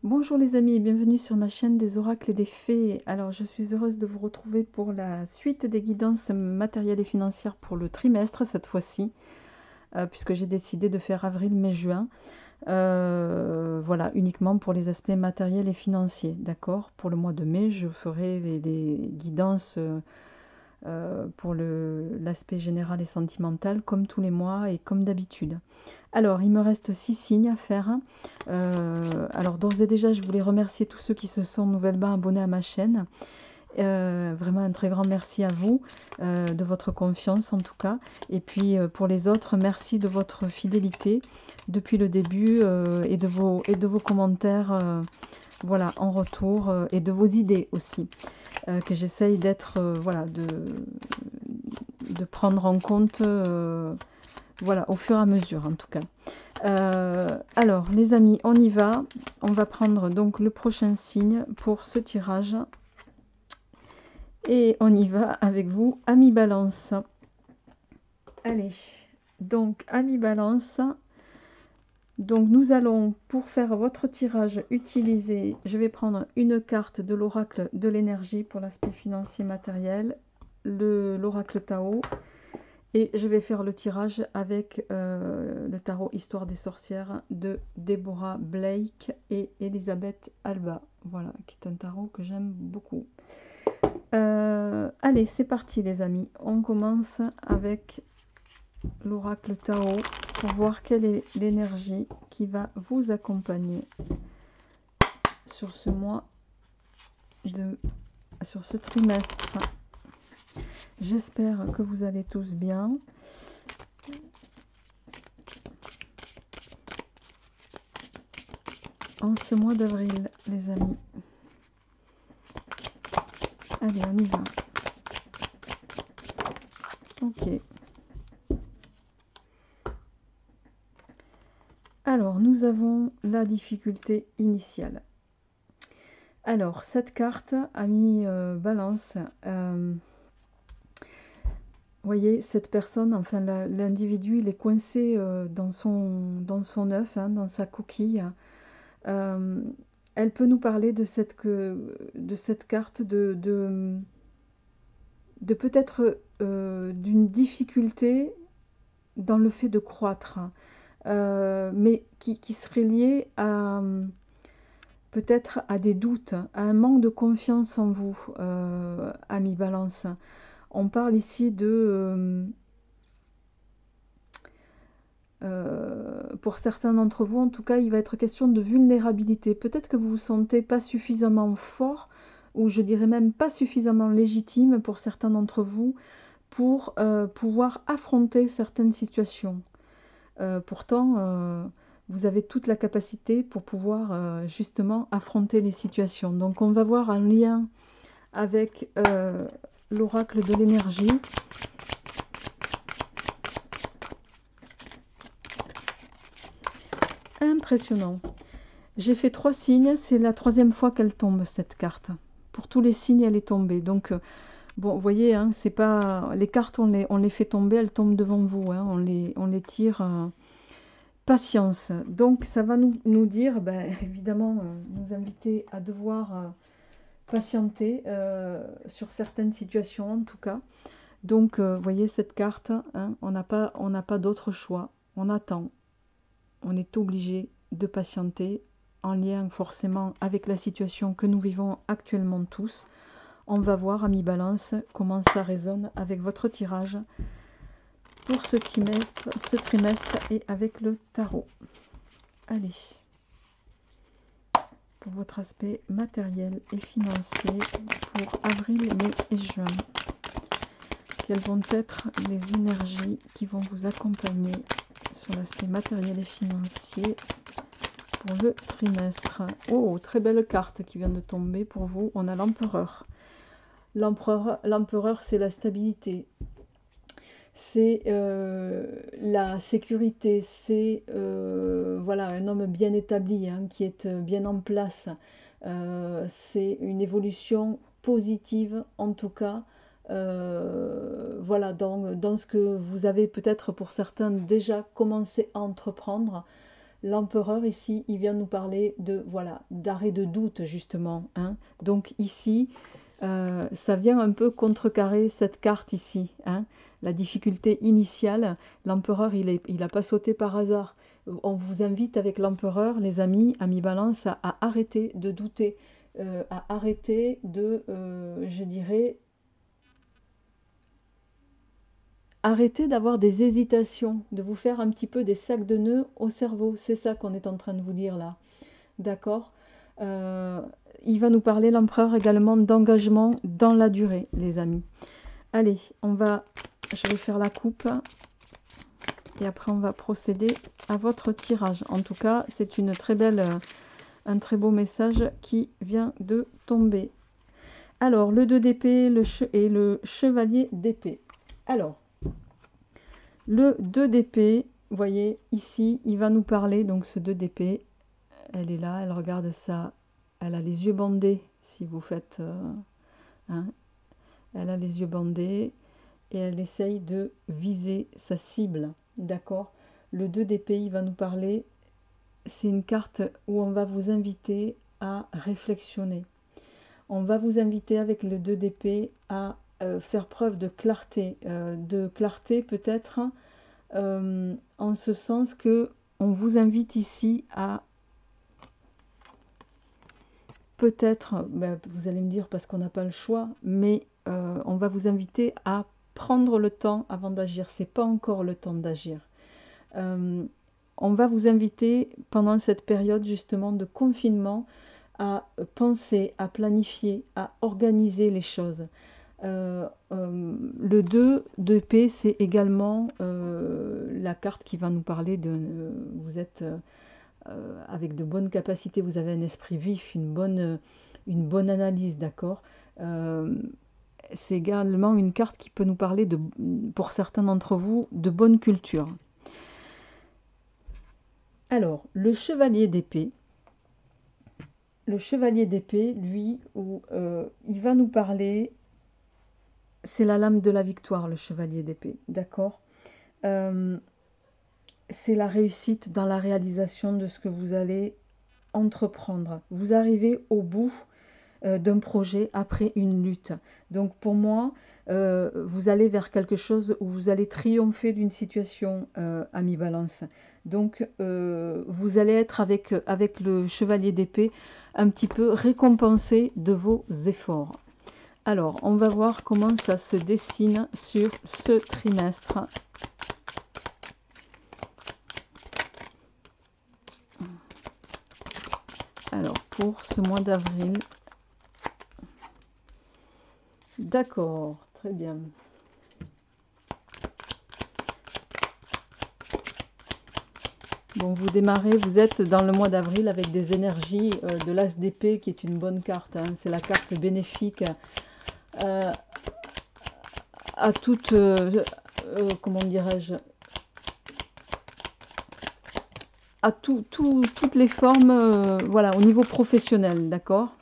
Bonjour les amis et bienvenue sur ma chaîne des oracles et des fées. Alors je suis heureuse de vous retrouver pour la suite des guidances matérielles et financières pour le trimestre cette fois-ci, puisque j'ai décidé de faire avril, mai, juin. Voilà, uniquement pour les aspects matériels et financiers, d'accord. Pour le mois de mai, je ferai les guidances pour l'aspect général et sentimental, comme tous les mois et comme d'habitude. Alors, il me reste 6 signes à faire. Alors, d'ores et déjà, je voulais remercier tous ceux qui se sont nouvellement abonnés à ma chaîne. Vraiment un très grand merci à vous, de votre confiance en tout cas. Et puis pour les autres, merci de votre fidélité depuis le début et de vos commentaires voilà, en retour et de vos idées aussi. Que j'essaye d'être, voilà, de prendre en compte voilà, au fur et à mesure en tout cas. Alors les amis, on y va. On va prendre donc le prochain signe pour ce tirage. Et on y va avec vous, amis Balance. Allez, donc amis Balance. Donc nous allons, pour faire votre tirage, utiliser, je vais prendre une carte de l'oracle de l'énergie pour l'aspect financier matériel, l'oracle Tao. Et je vais faire le tirage avec le tarot Histoire des sorcières de Deborah Blake et Elisabeth Alba. Voilà, qui est un tarot que j'aime beaucoup. Allez, c'est parti les amis. On commence avec l'oracle Tao pour voir quelle est l'énergie qui va vous accompagner sur ce mois, sur ce trimestre. J'espère que vous allez tous bien. En ce mois d'avril, les amis. Allez, on y va. Ok. Alors, nous avons la difficulté initiale. Alors, cette carte a mis Balance. Voyez, cette personne, enfin l'individu, il est coincé dans son œuf, hein, dans sa coquille. Elle peut nous parler de cette carte, de peut-être d'une difficulté dans le fait de croître, mais qui serait liée à peut-être à des doutes, à un manque de confiance en vous, ami Balance. On parle ici de... pour certains d'entre vous, en tout cas, il va être question de vulnérabilité. Peut-être que vous vous sentez pas suffisamment fort, ou je dirais même pas suffisamment légitime pour certains d'entre vous, pour pouvoir affronter certaines situations. Pourtant, vous avez toute la capacité pour pouvoir justement affronter les situations. Donc on va voir un lien avec l'oracle de l'énergie. Impressionnant. J'ai fait 3 signes, c'est la 3e fois qu'elle tombe cette carte. Pour tous les signes, elle est tombée. Donc, bon, vous voyez, hein, c'est pas les cartes, on les fait tomber, elles tombent devant vous. Hein, on les tire. Patience. Donc, ça va nous dire, ben, évidemment, nous inviter à devoir patienter sur certaines situations, en tout cas. Donc, vous voyez cette carte, hein, on n'a pas d'autre choix. On attend. On est obligé de patienter en lien forcément avec la situation que nous vivons actuellement tous. On va voir, amis Balance, comment ça résonne avec votre tirage pour ce trimestre et avec le tarot. Allez, pour votre aspect matériel et financier pour avril, mai et juin. Quelles vont être les énergies qui vont vous accompagner sur l'aspect matériel et financier pour le trimestre? Oh, très belle carte qui vient de tomber pour vous. On a l'empereur. L'empereur, c'est la stabilité. C'est la sécurité. C'est voilà, un homme bien établi, hein, qui est bien en place. C'est une évolution positive, en tout cas. Voilà, dans ce que vous avez peut-être pour certains déjà commencé à entreprendre. L'empereur ici, il vient nous parler de, voilà, d'arrêt de doute justement, hein. Donc ici, ça vient un peu contrecarrer cette carte ici, hein. La difficulté initiale, l'empereur, il n'a pas sauté par hasard. On vous invite avec l'empereur, les amis, amis balance, à arrêter de douter, à arrêter de, je dirais, arrêtez d'avoir des hésitations, de vous faire un petit peu des sacs de nœuds au cerveau. C'est ça qu'on est en train de vous dire là. D'accord. Euh, il va nous parler, l'empereur, également d'engagement dans la durée, les amis. Allez, je vais faire la coupe. Et après, on va procéder à votre tirage. En tout cas, c'est un très beau message qui vient de tomber. Alors, le 2 d'épée et le chevalier d'épée. Alors, le 2 d'épée, vous voyez, ici, il va nous parler, donc ce 2 d'épée, elle est là, elle regarde ça, elle a les yeux bandés, si vous faites... hein, elle a les yeux bandés, et elle essaye de viser sa cible, d'accord. Le 2 d'épée, il va nous parler, c'est une carte où on va vous inviter à réflexionner. On va vous inviter avec le 2 d'épée à faire preuve de clarté peut-être, en ce sens que on vous invite ici à peut-être, ben, vous allez me dire parce qu'on n'a pas le choix, mais on va vous inviter à prendre le temps avant d'agir. C'est pas encore le temps d'agir. On va vous inviter pendant cette période justement de confinement à penser, à planifier, à organiser les choses. Le 2 d'épée, c'est également la carte qui va nous parler de... vous êtes avec de bonnes capacités, vous avez un esprit vif, une bonne analyse, d'accord. C'est également une carte qui peut nous parler, pour certains d'entre vous, de bonne culture. Alors, le chevalier d'épée, lui, il va nous parler, c'est la lame de la victoire, le chevalier d'épée, d'accord. C'est la réussite dans la réalisation de ce que vous allez entreprendre. Vous arrivez au bout d'un projet après une lutte. Donc pour moi, vous allez vers quelque chose où vous allez triompher d'une situation, ami balance. Donc vous allez être avec le chevalier d'épée un petit peu récompensé de vos efforts. Alors, on va voir comment ça se dessine sur ce trimestre. Alors, pour ce mois d'avril. D'accord, très bien. Bon, vous démarrez, vous êtes dans le mois d'avril avec des énergies de l'as d'épée qui est une bonne carte. Hein. C'est la carte bénéfique à toute, comment dirais-je, à toutes les formes, voilà, au niveau professionnel, d'accord.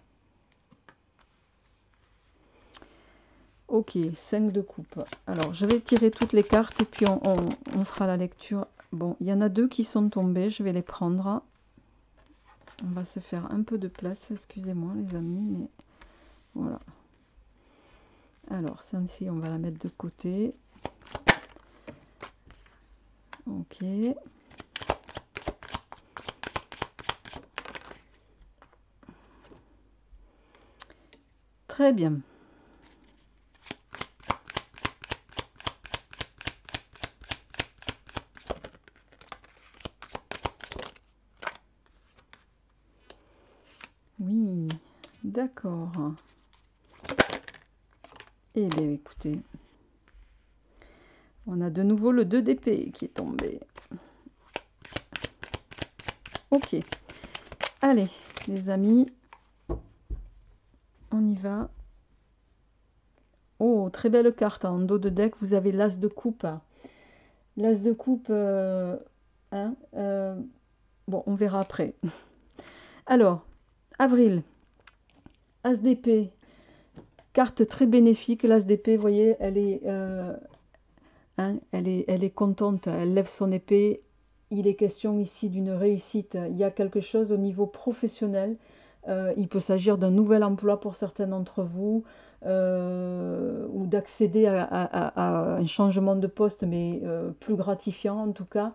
Ok, 5 de coupe. Alors, je vais tirer toutes les cartes et puis on fera la lecture. Bon, il y en a 2 qui sont tombées, je vais les prendre. On va se faire un peu de place, excusez-moi les amis, mais voilà. Alors, celle-ci, on va la mettre de côté. Ok. Très bien. Oui, d'accord. Eh bien, écoutez, on a de nouveau le 2 d'épée qui est tombé. Ok. Allez, les amis, on y va. Oh, très belle carte. En dos de deck, vous avez l'as de coupe. L'as de coupe, hein, bon, on verra après. Alors, avril, as d'épée, carte très bénéfique. L'as d'épée, vous voyez, elle est contente. Elle lève son épée. il est question ici d'une réussite. Il y a quelque chose au niveau professionnel. Il peut s'agir d'un nouvel emploi pour certains d'entre vous, ou d'accéder à un changement de poste, mais plus gratifiant en tout cas.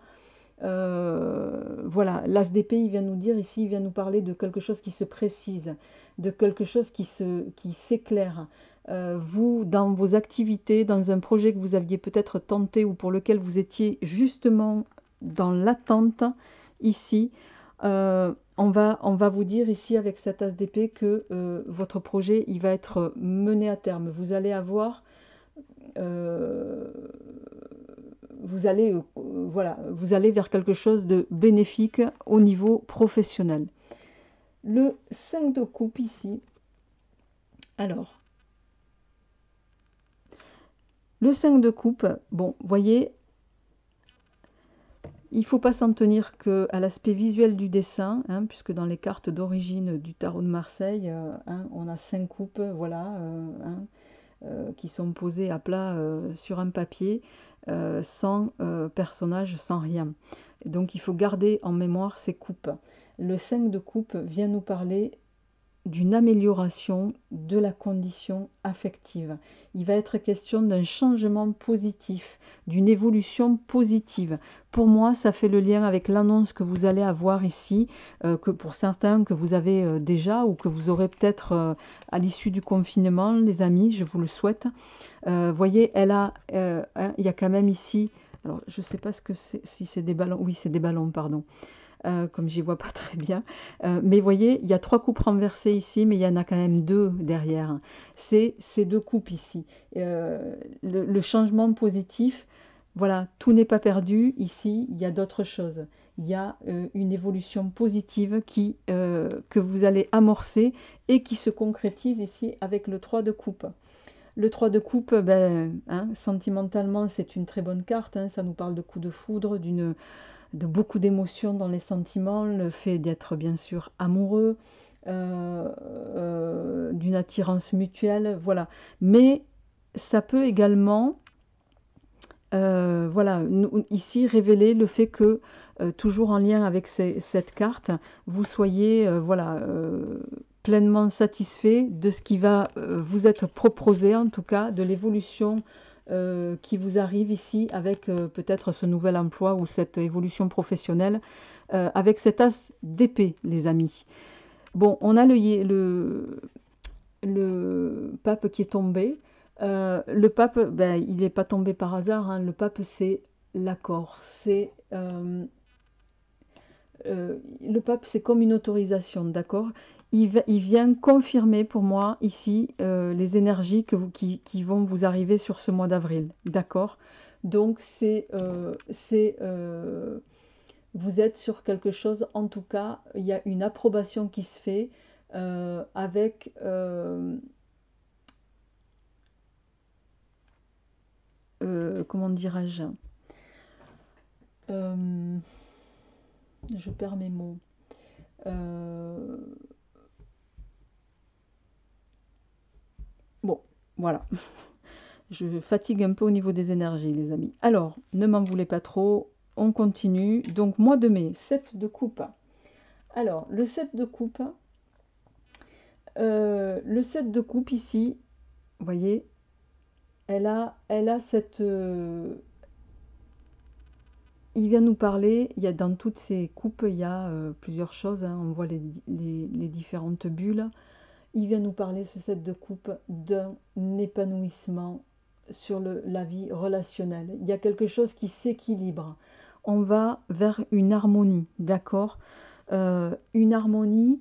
Voilà, l'As d'épée, il vient nous dire ici, il vient nous parler de quelque chose qui se précise, de quelque chose qui s'éclaire. Vous, dans vos activités, dans un projet que vous aviez peut-être tenté ou pour lequel vous étiez justement dans l'attente, ici, on va vous dire ici avec cet As d'épée que votre projet, il va être mené à terme. Vous allez avoir... euh, voilà, vous allez vers quelque chose de bénéfique au niveau professionnel. Le 5 de coupe ici, alors, le 5 de coupe, bon, voyez, il ne faut pas s'en tenir qu'à l'aspect visuel du dessin, hein, puisque dans les cartes d'origine du tarot de Marseille, hein, on a 5 coupes, voilà, hein, qui sont posées à plat sur un papier, sans personnage, sans rien. Donc il faut garder en mémoire ces coupes. Le 5 de coupe vient nous parler d'une amélioration de la condition affective. Il va être question d'un changement positif, d'une évolution positive. Pour moi, ça fait le lien avec l'annonce que vous allez avoir ici, que pour certains que vous avez déjà ou que vous aurez peut-être à l'issue du confinement, les amis, je vous le souhaite. Voyez, il y a quand même ici, alors je ne sais pas ce que c'est, si c'est des ballons, oui c'est des ballons, pardon. Comme j'y vois pas très bien. Mais voyez, il y a 3 coupes renversées ici, mais il y en a quand même 2 derrière. C'est ces 2 coupes ici. Le changement positif, voilà, tout n'est pas perdu. Ici, il y a d'autres choses. Il y a une évolution positive que vous allez amorcer et qui se concrétise ici avec le 3 de coupe. Le 3 de coupe, ben, hein, sentimentalement, c'est une très bonne carte. Hein, ça nous parle de coup de foudre, de beaucoup d'émotions dans les sentiments, le fait d'être bien sûr amoureux, d'une attirance mutuelle, voilà. Mais ça peut également, voilà, ici révéler le fait que, toujours en lien avec cette carte, vous soyez, voilà, pleinement satisfait de ce qui va vous être proposé, en tout cas, de l'évolution qui vous arrive ici avec peut-être ce nouvel emploi ou cette évolution professionnelle, avec cet as d'épée, les amis. Bon, on a le pape qui est tombé. Le pape, ben, il n'est pas tombé par hasard, hein. Le pape, c'est l'accord. Le pape, c'est comme une autorisation, d'accord? Il vient confirmer pour moi ici les énergies qui vont vous arriver sur ce mois d'avril, d'accord? Donc vous êtes sur quelque chose, en tout cas, il y a une approbation qui se fait avec comment dirais-je? Euh, je perds mes mots. Bon, voilà. Je fatigue un peu au niveau des énergies, les amis. Alors, ne m'en voulez pas trop. On continue. Donc, mois de mai, 7 de coupe. Alors, le 7 de coupe. Le 7 de coupe ici, vous voyez, elle a cette... il vient nous parler, il y a dans toutes ces coupes, il y a plusieurs choses. Hein, on voit les différentes bulles. Il vient nous parler, ce 7 de coupe, d'un épanouissement sur la vie relationnelle. Il y a quelque chose qui s'équilibre. On va vers une harmonie, d'accord? Une harmonie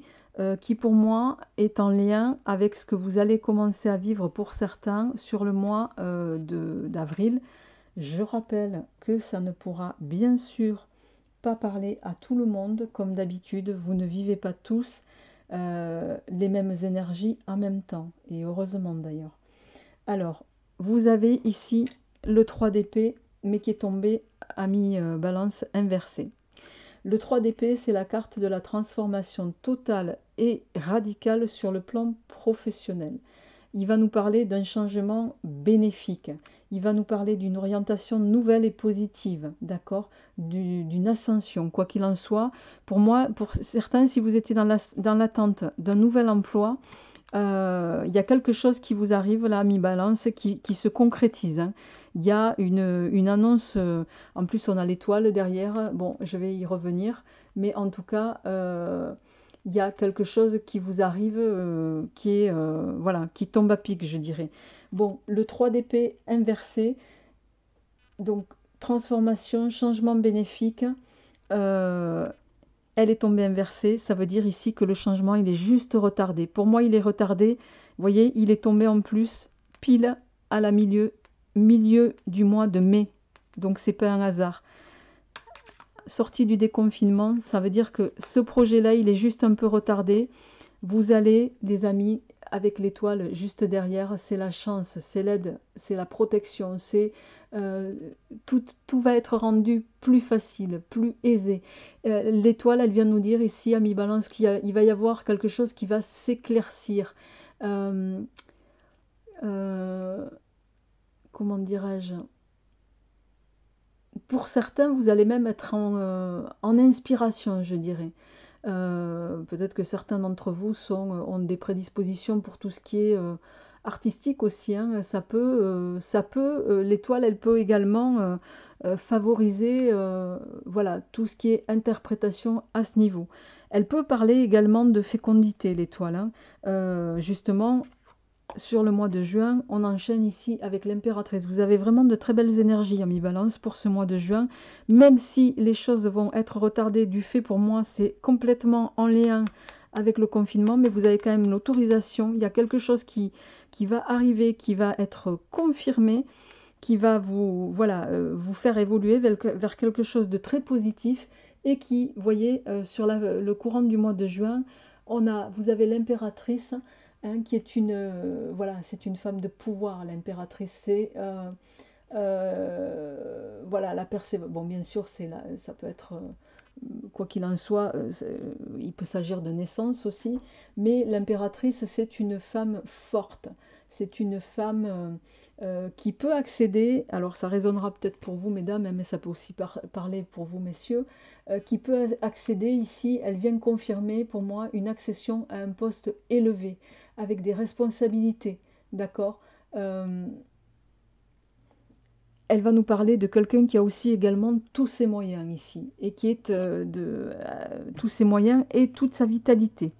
qui pour moi est en lien avec ce que vous allez commencer à vivre pour certains sur le mois d'avril. Je rappelle que ça ne pourra bien sûr pas parler à tout le monde comme d'habitude. Vous ne vivez pas tous les mêmes énergies en même temps, et heureusement d'ailleurs. Alors, vous avez ici le 3 d'épée, mais qui est tombé à mi-balance inversée. Le 3 d'épée, c'est la carte de la transformation totale et radicale sur le plan professionnel. il va nous parler d'un changement bénéfique. Il va nous parler d'une orientation nouvelle et positive, d'accord? D'une ascension, quoi qu'il en soit. Pour moi, pour certains, si vous étiez dans l'attente d'un nouvel emploi, il y a quelque chose qui vous arrive là, mi-balance, qui se concrétise, hein. Il y a une annonce, en plus on a l'étoile derrière, bon, je vais y revenir, mais en tout cas, il y a quelque chose qui vous arrive, qui est, voilà, qui tombe à pic, je dirais. Bon, le 3 d'épée inversé, donc transformation, changement bénéfique, euh, elle est tombée inversée, ça veut dire ici que le changement, il est juste retardé. Pour moi, il est retardé. Vous voyez, il est tombé en plus pile à la milieu du mois de mai. Donc, c'est pas un hasard. Sortie du déconfinement, ça veut dire que ce projet-là, il est juste un peu retardé. Vous allez, les amis, avec l'étoile juste derrière, c'est la chance, c'est l'aide, c'est la protection, c'est euh, tout va être rendu plus facile, plus aisé. L'étoile, elle vient nous dire ici, à mi-balance, qu'il va y avoir quelque chose qui va s'éclaircir. Euh, euh, comment dirais-je? Pour certains, vous allez même être en inspiration, je dirais. Peut-être que certains d'entre vous ont des prédispositions pour tout ce qui est artistique aussi, hein. L'étoile, elle peut également favoriser voilà, tout ce qui est interprétation à ce niveau. Elle peut parler également de fécondité, l'étoile, hein. Justement, sur le mois de juin, on enchaîne ici avec l'impératrice. Vous avez vraiment de très belles énergies, ami Balance, pour ce mois de juin. Même si les choses vont être retardées du fait, pour moi, c'est complètement en lien avec le confinement, mais vous avez quand même l'autorisation. Il y a quelque chose qui va arriver, qui va être confirmé, qui va vous, voilà, vous faire évoluer vers quelque chose de très positif et qui, vous voyez, sur le courant du mois de juin, vous avez l'impératrice, hein, qui est voilà, c'est une femme de pouvoir, l'impératrice, c'est voilà, la persévérance. Bon, bien sûr, ça peut être, quoi qu'il en soit, il peut s'agir de naissance aussi, mais l'impératrice, c'est une femme forte, c'est une femme qui peut accéder, alors ça résonnera peut-être pour vous, mesdames, hein, mais ça peut aussi parler pour vous, messieurs, qui peut accéder ici, elle vient confirmer pour moi une accession à un poste élevé, avec des responsabilités, d'accord. Elle va nous parler de quelqu'un qui a aussi également tous ses moyens ici, et qui est tous ses moyens et toute sa vitalité.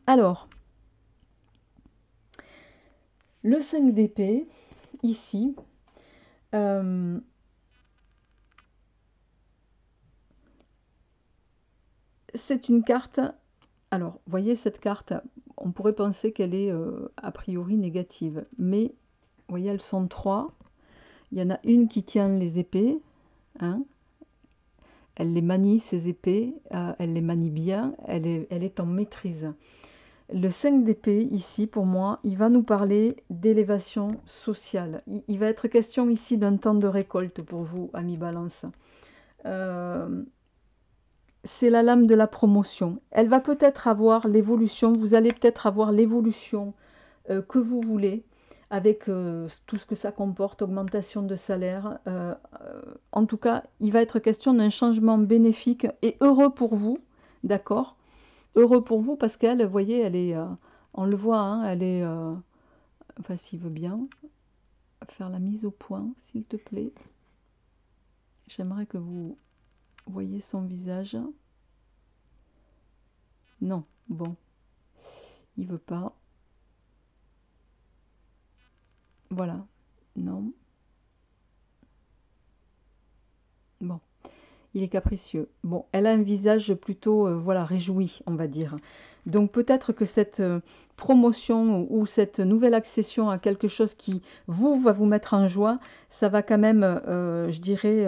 Alors, le 5 d'épée, ici, c'est une carte. Alors, vous voyez cette carte, on pourrait penser qu'elle est a priori négative, mais vous voyez, elles sont trois. Il y en a une qui tient les épées, hein. Elle les manie, ces épées, elle les manie bien, elle est en maîtrise. Le 5 d'épée, ici, pour moi, il va nous parler d'élévation sociale. Il va être question ici d'un temps de récolte pour vous, amis Balance. C'est la lame de la promotion. Elle va peut-être avoir l'évolution, vous allez peut-être avoir l'évolution que vous voulez, avec tout ce que ça comporte, augmentation de salaire. En tout cas, il va être question d'un changement bénéfique et heureux pour vous, d'accord? Heureux pour vous parce qu'elle, vous voyez, elle est, on le voit, hein, elle est, enfin s'il veut bien, faire la mise au point, s'il te plaît. J'aimerais que vous voyez son visage. Non, bon, il veut pas. Voilà, non, bon. Il est capricieux. Bon, elle a un visage plutôt, voilà, réjoui, on va dire. Donc peut-être que cette promotion ou cette nouvelle accession à quelque chose qui va vous mettre en joie, ça va quand même, je dirais,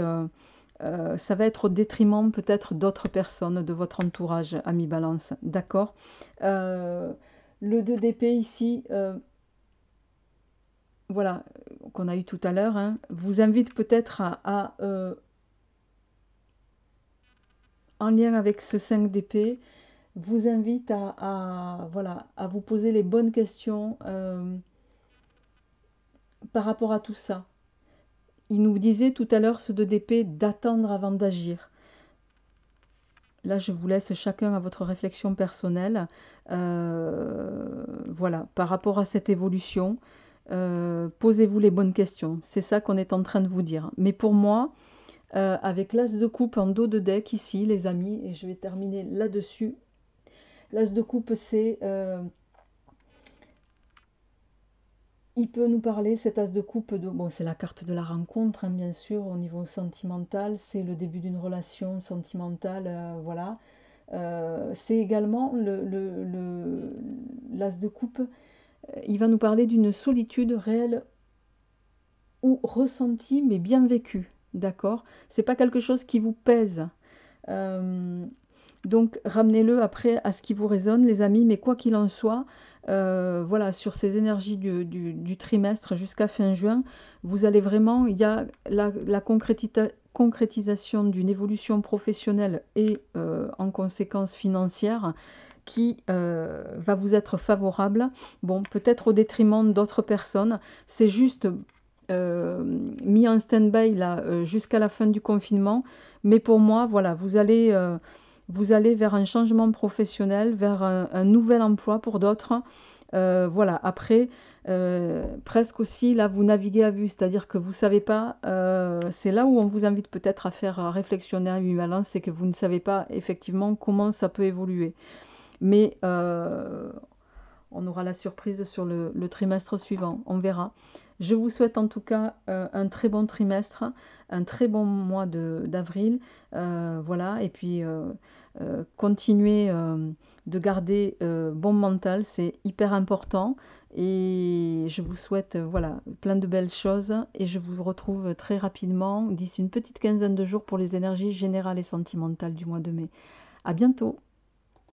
ça va être au détriment peut-être d'autres personnes de votre entourage, ami Balance. D'accord. Le 2 d'épée ici, voilà, qu'on a eu tout à l'heure, hein, vous invite peut-être en lien avec ce 5 d'épée, vous invite voilà, à vous poser les bonnes questions par rapport à tout ça. Il nous disait tout à l'heure, ce 2 d'épée, d'attendre avant d'agir. Là, je vous laisse chacun à votre réflexion personnelle. Voilà, par rapport à cette évolution, posez-vous les bonnes questions. C'est ça qu'on est en train de vous dire. Mais pour moi, avec l'as de coupe en dos de deck ici, les amis, et je vais terminer là-dessus. L'as de coupe, c'est... il peut nous parler, cet as de coupe, de, bon, c'est la carte de la rencontre, hein, bien sûr, au niveau sentimental. C'est le début d'une relation sentimentale, voilà. C'est également l'as de coupe. Il va nous parler d'une solitude réelle ou ressentie, mais bien vécue. D'accord? C'est pas quelque chose qui vous pèse. Donc ramenez-le après à ce qui vous résonne, les amis, mais quoi qu'il en soit, voilà, sur ces énergies du trimestre jusqu'à fin juin, vous allez vraiment, il y a la concrétisation d'une évolution professionnelle et en conséquence financière qui va vous être favorable. Bon, peut-être au détriment d'autres personnes, c'est juste mis en stand-by là jusqu'à la fin du confinement, mais pour moi, voilà, vous allez vers un changement professionnel, vers un nouvel emploi pour d'autres. Voilà, après, presque aussi, là, vous naviguez à vue, c'est-à-dire que vous ne savez pas, c'est là où on vous invite peut-être à faire réflexionner à mi-balance, c'est que vous ne savez pas effectivement comment ça peut évoluer. Mais on aura la surprise sur le trimestre suivant, on verra. Je vous souhaite en tout cas un très bon trimestre, un très bon mois d'avril, voilà, et puis continuez de garder bon mental, c'est hyper important, et je vous souhaite voilà, plein de belles choses, et je vous retrouve très rapidement, d'ici une petite quinzaine de jours pour les énergies générales et sentimentales du mois de mai. À bientôt!